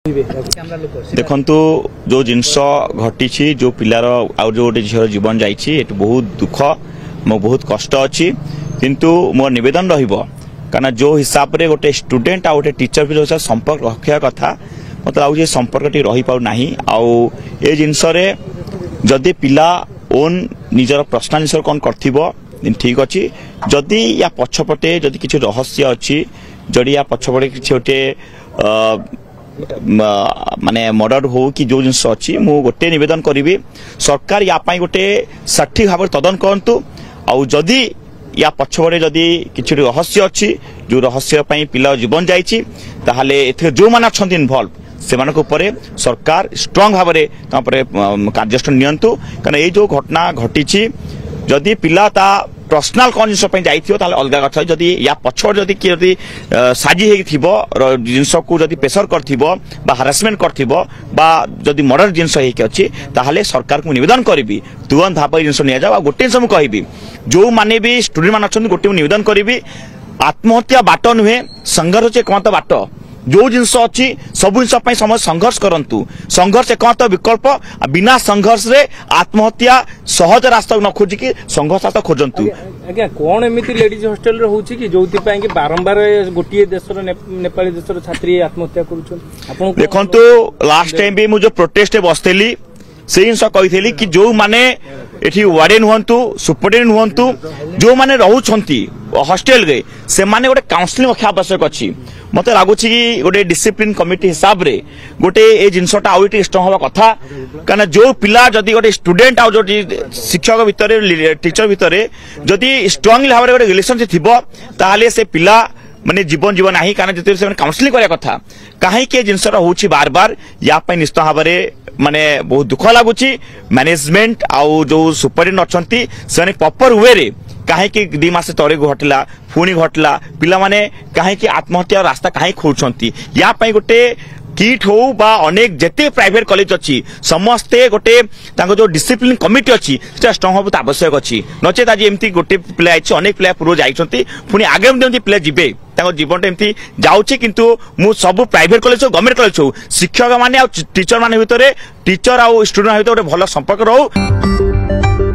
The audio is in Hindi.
देखु जो जिनस घटी जो पिलार आउ जो गोटे झीर जीवन जाइए बहुत दुख मो बहुत कष्ट अच्छी किंतु मोर निवेदन रहा जो हिसाब से गोटे स्टूडेंट आ गोटे टीचर भी संपर्क रखा कथा मत लगे संपर्क रही पाना आउ जिनस जदि पिला ओन निजर पर्सनाल जिन कौन कर ठीक अच्छी जदि या पछपटे जदि किसी रहस्य अच्छी जदि या पछपटे किसी गोटे माने मर्डर हो कि जो जिनस अच्छी मु गोटे निवेदन करी सरकार या गोटे सठिक भाव तदन करतु आउ जदि या पछपटे जदि किसी रहस्य अच्छी जो रहस्य पिला जीवन जाइए जो मैंने अच्छा इनवल्व से सरकार स्ट्रांग भाव में कार्यानुष्ठान नियंतु कारण ये जो घटना घटी जदि पिला पर्सनाल कौन जिन जाइए अलग कथा जदि या पछड़ जदि किए जदि साजी जिनस को जदि प्रेसर कर हारासमेंट कर मर्डर जिनस अच्छी ताहले सरकार को निवेदन करी तुरंत भाव जिन नि जाओ गोटे जिन कहि जो माने भी स्टूडेंट मान अच्छा गोटे निवेदन करी आत्महत्या बाट नुहे संघर्ष एकमात बाट जो जिनस अच्छी सब जिन समय संघर्ष करंतु संघर्ष एकमात्र विकल्प बिना संघर्ष रे आत्महत्या सहज रास्ता न खोजिकी संघर्ष रास्ता खोजंतु आज्ञा कौन एमती लेडीज हॉस्टल रे होउची कि जोति कि बारंबार गोटिए देशर नेपाली देशर छात्री आत्महत्या करूछन देखंतु लास्ट टाइम भी मु जो प्रोटेस्ट बसतेली से जिन कही कि जो माने एठी वार्डन हुंतु सुपरटेंडेंट हुंतु जो माने रहउछंती हॉस्टल रे से माने गोटे काउंसलिंग रखा आवश्यक अच्छी मत लगुच कि गोटे डिसिप्लिन कमिटी हिसाब रे गोटे ए जिनसटा आउ स्ट्रांग हवा कथा कारण जो पिला जदि गोटे स्टूडेंट आउ जो शिक्षक भितर टीचर भितर जदि स्ट्रांगली भाव में गोटे रिलेशनशिप थिबो ताहले से पिला माने जीवन जीवन नहीं कारण जो काउंसलिंग करने कथा कहीं जिनस होची बार बार या निश्चित भाव में माने बहुत दुख लगुच मैनेजमेंट आउ जो सुपरिटेंडेंट अच्छी से प्रॉपर वे रे कहीं 2 मास तले घटला पुणी घटला पिला माने कहीं आत्महत्या रास्ता कहीं खोजती या गोटे किट हो बा अनेक जेते प्राइवेट कॉलेज अच्छी समस्ते गोटे जो डिसिप्लिन कमिटी अच्छी स्ट्रांग होता आवश्यक अच्छी नचेत आज एमती गोटे पिला अनेक पिला पूर्व जाइए पुणी आगे पिला जीवे जीवन एमती जाऊँगी किंतु मु सब प्राइवेट कॉलेज हो गवर्नमेंट कॉलेज हो शिक्षक माने टीचर मान टीचर आउ स्टूडेंट गोटे भल संपर्क रहू।